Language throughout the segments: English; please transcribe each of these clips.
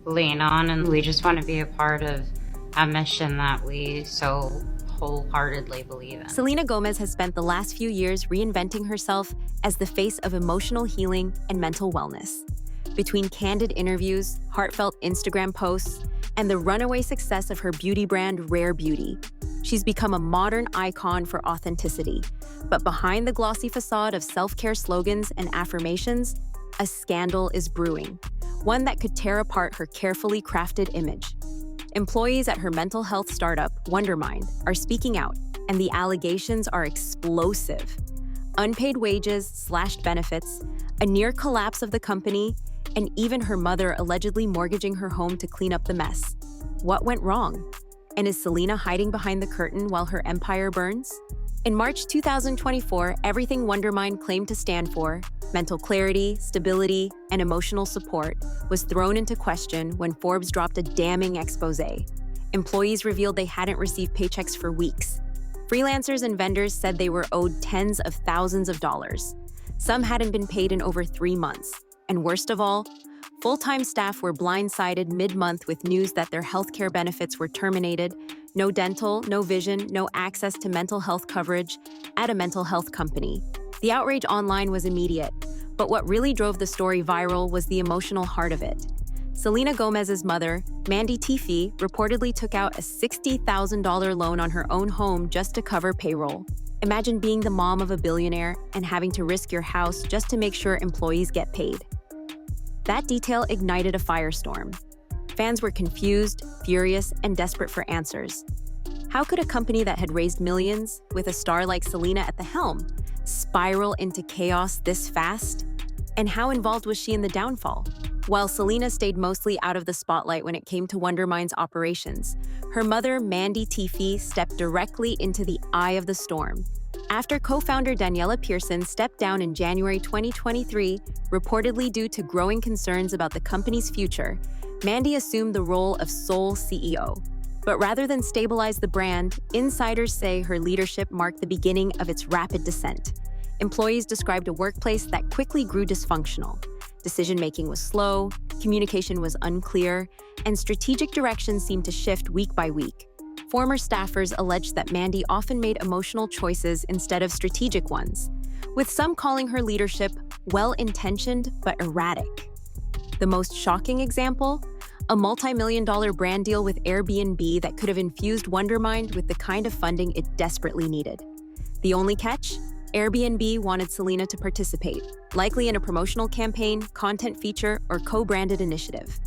lean on, and we just want to be a part of a mission that we so wholeheartedly believe in. Selena Gomez has spent the last few years reinventing herself as the face of emotional healing and mental wellness. Between candid interviews, heartfelt Instagram posts, and the runaway success of her beauty brand, Rare Beauty, she's become a modern icon for authenticity. But behind the glossy facade of self-care slogans and affirmations, a scandal is brewing, one that could tear apart her carefully crafted image. Employees at her mental health startup, Wondermind, are speaking out, and the allegations are explosive. Unpaid wages, slashed benefits, a near collapse of the company, and even her mother allegedly mortgaging her home to clean up the mess. What went wrong? And is Selena hiding behind the curtain while her empire burns? In March 2024, everything Wondermind claimed to stand for, mental clarity, stability, and emotional support, was thrown into question when Forbes dropped a damning exposé. Employees revealed they hadn't received paychecks for weeks. Freelancers and vendors said they were owed tens of thousands of dollars. Some hadn't been paid in over 3 months. And worst of all, full-time staff were blindsided mid-month with news that their healthcare benefits were terminated, no dental, no vision, no access to mental health coverage at a mental health company. The outrage online was immediate, but what really drove the story viral was the emotional heart of it. Selena Gomez's mother, Mandy Teefey, reportedly took out a $60,000 loan on her own home just to cover payroll. Imagine being the mom of a billionaire and having to risk your house just to make sure employees get paid. That detail ignited a firestorm. Fans were confused, furious, and desperate for answers. How could a company that had raised millions, with a star like Selena at the helm, spiral into chaos this fast? And how involved was she in the downfall? While Selena stayed mostly out of the spotlight when it came to Wondermind's operations, her mother, Mandy Teefey, stepped directly into the eye of the storm. After co-founder Daniela Pearson stepped down in January 2023, reportedly due to growing concerns about the company's future, Mandy assumed the role of sole CEO. But rather than stabilize the brand, insiders say her leadership marked the beginning of its rapid descent. Employees described a workplace that quickly grew dysfunctional. Decision-making was slow, communication was unclear, and strategic direction seemed to shift week by week. Former staffers alleged that Mandy often made emotional choices instead of strategic ones, with some calling her leadership well-intentioned but erratic. The most shocking example? A multi-million-dollar brand deal with Airbnb that could have infused Wondermind with the kind of funding it desperately needed. The only catch? Airbnb wanted Selena to participate, likely in a promotional campaign, content feature, or co-branded initiative.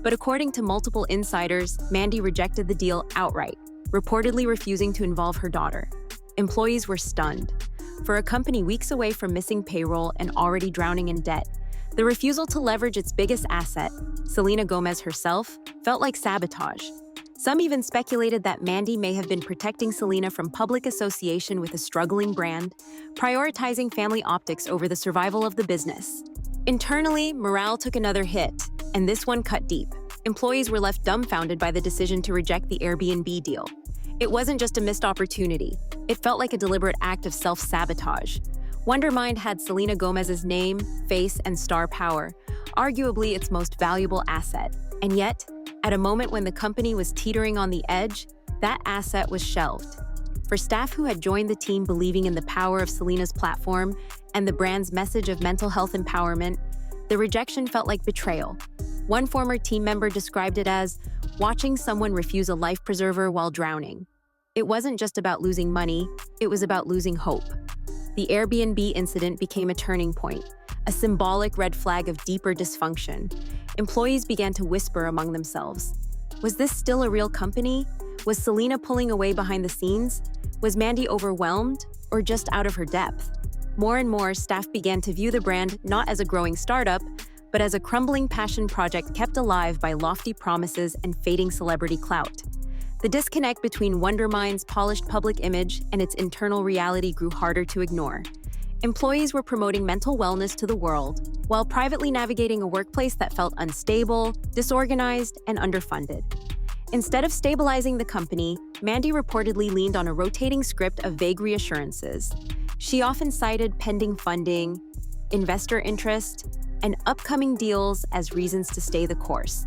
But according to multiple insiders, Mandy rejected the deal outright, reportedly refusing to involve her daughter. Employees were stunned. For a company weeks away from missing payroll and already drowning in debt, the refusal to leverage its biggest asset, Selena Gomez herself, felt like sabotage. Some even speculated that Mandy may have been protecting Selena from public association with a struggling brand, prioritizing family optics over the survival of the business. Internally, morale took another hit, and this one cut deep. Employees were left dumbfounded by the decision to reject the Airbnb deal. It wasn't just a missed opportunity. It felt like a deliberate act of self-sabotage. Wondermind had Selena Gomez's name, face, and star power, arguably its most valuable asset. And yet, at a moment when the company was teetering on the edge, that asset was shelved. For staff who had joined the team believing in the power of Selena's platform and the brand's message of mental health empowerment, the rejection felt like betrayal. One former team member described it as watching someone refuse a life preserver while drowning. It wasn't just about losing money, it was about losing hope. The Airbnb incident became a turning point, a symbolic red flag of deeper dysfunction. Employees began to whisper among themselves. Was this still a real company? Was Selena pulling away behind the scenes? Was Mandy overwhelmed or just out of her depth? More and more, staff began to view the brand not as a growing startup, but as a crumbling passion project kept alive by lofty promises and fading celebrity clout. The disconnect between Wondermind's polished public image and its internal reality grew harder to ignore. Employees were promoting mental wellness to the world, while privately navigating a workplace that felt unstable, disorganized, and underfunded. Instead of stabilizing the company, Mandy reportedly leaned on a rotating script of vague reassurances. She often cited pending funding, investor interest, and upcoming deals as reasons to stay the course.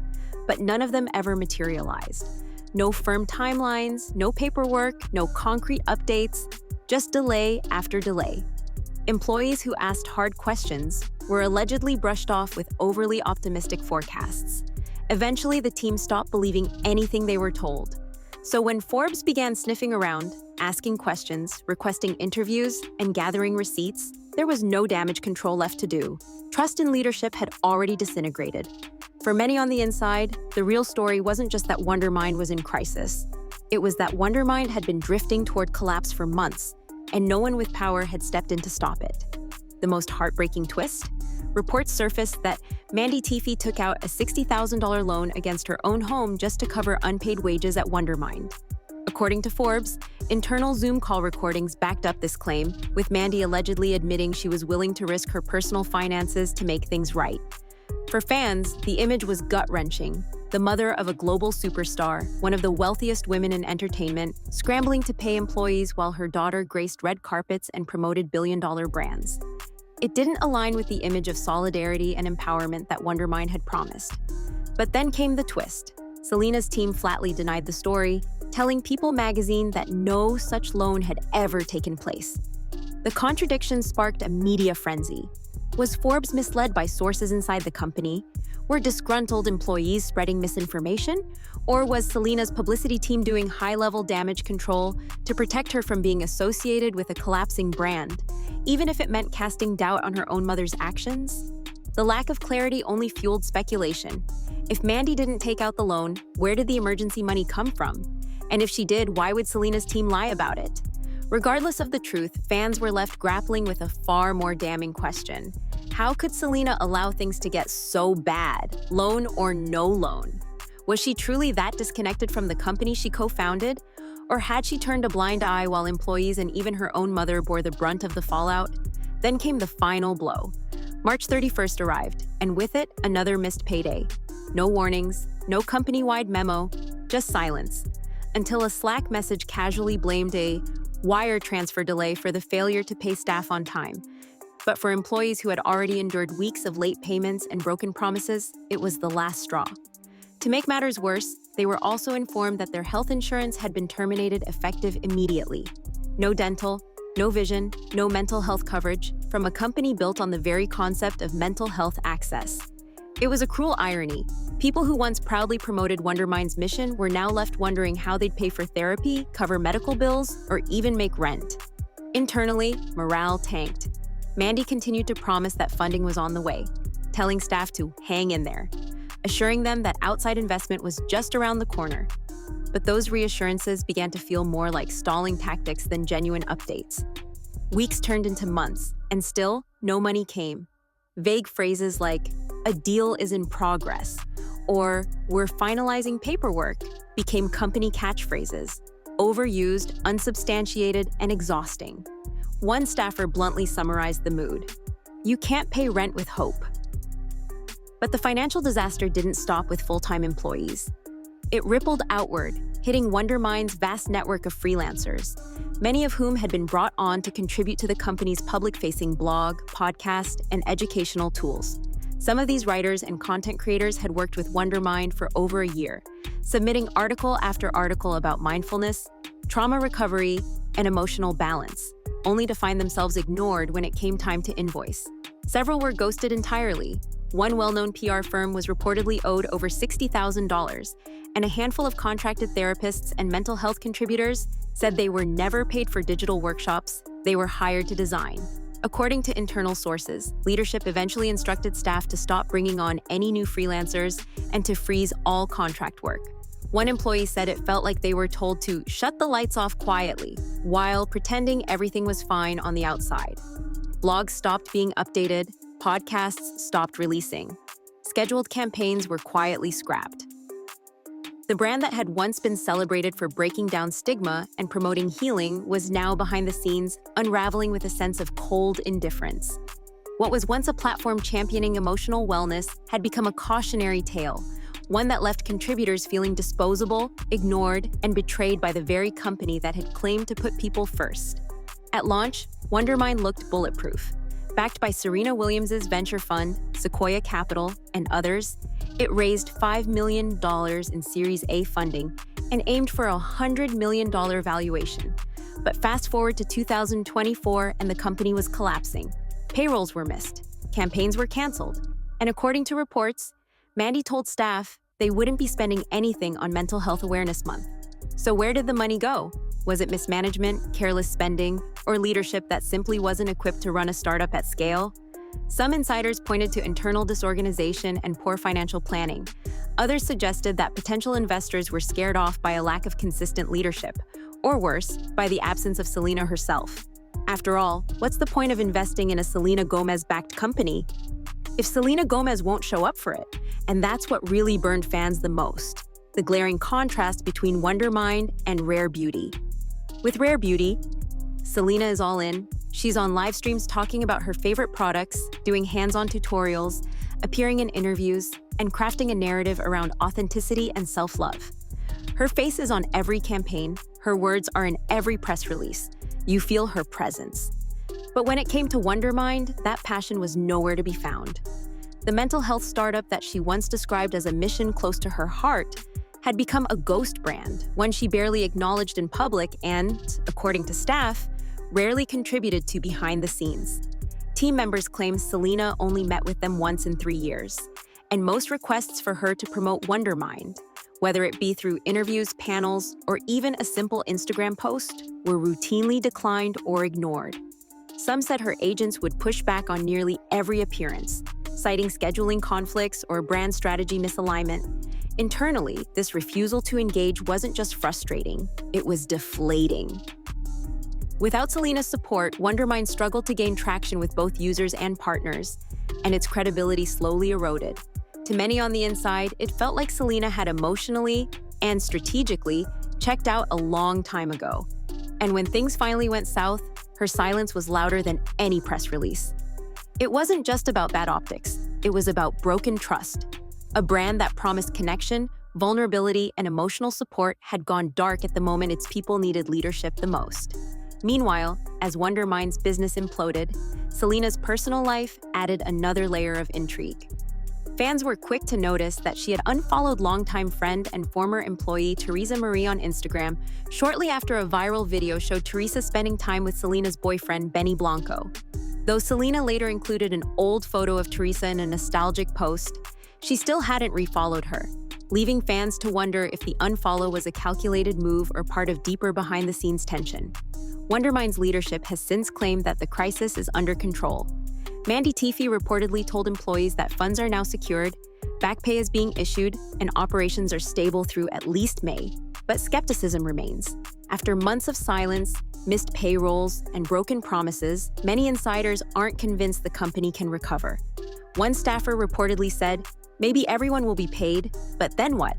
but none of them ever materialized. No firm timelines, no paperwork, no concrete updates, just delay after delay. Employees who asked hard questions were allegedly brushed off with overly optimistic forecasts. Eventually, the team stopped believing anything they were told. So when Forbes began sniffing around, asking questions, requesting interviews, and gathering receipts, there was no damage control left to do. Trust in leadership had already disintegrated. For many on the inside, the real story wasn't just that Wondermind was in crisis. It was that Wondermind had been drifting toward collapse for months, and no one with power had stepped in to stop it. The most heartbreaking twist? Reports surfaced that Mandy Teefey took out a $60,000 loan against her own home just to cover unpaid wages at Wondermind. According to Forbes, internal Zoom call recordings backed up this claim, with Mandy allegedly admitting she was willing to risk her personal finances to make things right. For fans, the image was gut-wrenching. The mother of a global superstar, one of the wealthiest women in entertainment, scrambling to pay employees while her daughter graced red carpets and promoted billion-dollar brands. It didn't align with the image of solidarity and empowerment that Wondermind had promised. But then came the twist. Selena's team flatly denied the story, telling People magazine that no such loan had ever taken place. The contradiction sparked a media frenzy. Was Forbes misled by sources inside the company? Were disgruntled employees spreading misinformation? Or was Selena's publicity team doing high-level damage control to protect her from being associated with a collapsing brand, even if it meant casting doubt on her own mother's actions? The lack of clarity only fueled speculation. If Mandy didn't take out the loan, where did the emergency money come from? And if she did, why would Selena's team lie about it? Regardless of the truth, fans were left grappling with a far more damning question. How could Selena allow things to get so bad, loan or no loan? Was she truly that disconnected from the company she co-founded? Or had she turned a blind eye while employees and even her own mother bore the brunt of the fallout? Then came the final blow. March 31st arrived, and with it, another missed payday. No warnings, no company-wide memo, just silence. Until a Slack message casually blamed a wire transfer delay for the failure to pay staff on time. But for employees who had already endured weeks of late payments and broken promises, it was the last straw. To make matters worse, they were also informed that their health insurance had been terminated effective immediately. No dental, no vision, no mental health coverage from a company built on the very concept of mental health access. It was a cruel irony. People who once proudly promoted Wondermind's mission were now left wondering how they'd pay for therapy, cover medical bills, or even make rent. Internally, morale tanked. Mandy continued to promise that funding was on the way, telling staff to hang in there, assuring them that outside investment was just around the corner. But those reassurances began to feel more like stalling tactics than genuine updates. Weeks turned into months, and still, no money came. Vague phrases like, "A deal is in progress," or "We're finalizing paperwork," became company catchphrases, overused, unsubstantiated, and exhausting. One staffer bluntly summarized the mood: "You can't pay rent with hope." But the financial disaster didn't stop with full-time employees. It rippled outward, hitting Wondermind's vast network of freelancers, many of whom had been brought on to contribute to the company's public-facing blog, podcast, and educational tools. Some of these writers and content creators had worked with Wondermind for over a year, submitting article after article about mindfulness, trauma recovery, and emotional balance, only to find themselves ignored when it came time to invoice. Several were ghosted entirely. One well-known PR firm was reportedly owed over $60,000, and a handful of contracted therapists and mental health contributors said they were never paid for digital workshops they were hired to design. According to internal sources, leadership eventually instructed staff to stop bringing on any new freelancers and to freeze all contract work. One employee said it felt like they were told to shut the lights off quietly, while pretending everything was fine on the outside. Blogs stopped being updated, podcasts stopped releasing. Scheduled campaigns were quietly scrapped. The brand that had once been celebrated for breaking down stigma and promoting healing was now behind the scenes, unraveling with a sense of cold indifference. What was once a platform championing emotional wellness had become a cautionary tale, one that left contributors feeling disposable, ignored, and betrayed by the very company that had claimed to put people first. At launch, Wondermind looked bulletproof. Backed by Serena Williams' venture fund, Sequoia Capital, and others, It raised $5 million in Series A funding and aimed for a $100 million valuation. But fast forward to 2024 and the company was collapsing. Payrolls were missed, campaigns were canceled, and according to reports, Mandy told staff they wouldn't be spending anything on Mental Health Awareness Month. So where did the money go? Was it mismanagement, careless spending, or leadership that simply wasn't equipped to run a startup at scale? Some insiders pointed to internal disorganization and poor financial planning. Others suggested that potential investors were scared off by a lack of consistent leadership, or worse, by the absence of Selena herself. After all, what's the point of investing in a Selena Gomez-backed company if Selena Gomez won't show up for it? And that's what really burned fans the most, the glaring contrast between Wondermind and Rare Beauty. With Rare Beauty, Selena is all in. She's on live streams talking about her favorite products, doing hands-on tutorials, appearing in interviews, and crafting a narrative around authenticity and self-love. Her face is on every campaign, her words are in every press release. You feel her presence. But when it came to Wondermind, that passion was nowhere to be found. The mental health startup that she once described as a mission close to her heart had become a ghost brand, one she barely acknowledged in public and, according to staff, rarely contributed to behind the scenes. Team members claim Selena only met with them once in 3 years, and most requests for her to promote Wondermind, whether it be through interviews, panels, or even a simple Instagram post, were routinely declined or ignored. Some said her agents would push back on nearly every appearance, citing scheduling conflicts or brand strategy misalignment. Internally, this refusal to engage wasn't just frustrating, it was deflating. Without Selena's support, Wondermind struggled to gain traction with both users and partners, and its credibility slowly eroded. To many on the inside, it felt like Selena had emotionally and strategically checked out a long time ago. And when things finally went south, her silence was louder than any press release. It wasn't just about bad optics, it was about broken trust. A brand that promised connection, vulnerability, and emotional support had gone dark at the moment its people needed leadership the most. Meanwhile, as Wondermind's business imploded, Selena's personal life added another layer of intrigue. Fans were quick to notice that she had unfollowed longtime friend and former employee Teresa Marie on Instagram shortly after a viral video showed Teresa spending time with Selena's boyfriend, Benny Blanco. Though Selena later included an old photo of Teresa in a nostalgic post, she still hadn't refollowed her, leaving fans to wonder if the unfollow was a calculated move or part of deeper behind-the-scenes tension. Wondermind's leadership has since claimed that the crisis is under control. Mandy Teefey reportedly told employees that funds are now secured, back pay is being issued, and operations are stable through at least May. But skepticism remains. After months of silence, missed payrolls, and broken promises, many insiders aren't convinced the company can recover. One staffer reportedly said, "Maybe everyone will be paid, but then what?"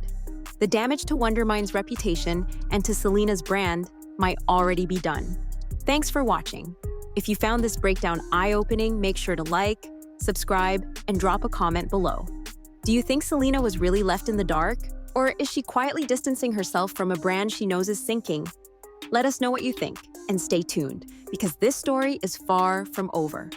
The damage to Wondermind's reputation and to Selena's brand might already be done. Thanks for watching. If you found this breakdown eye-opening, make sure to like, subscribe, and drop a comment below. Do you think Selena was really left in the dark? Or is she quietly distancing herself from a brand she knows is sinking? Let us know what you think, and stay tuned, because this story is far from over.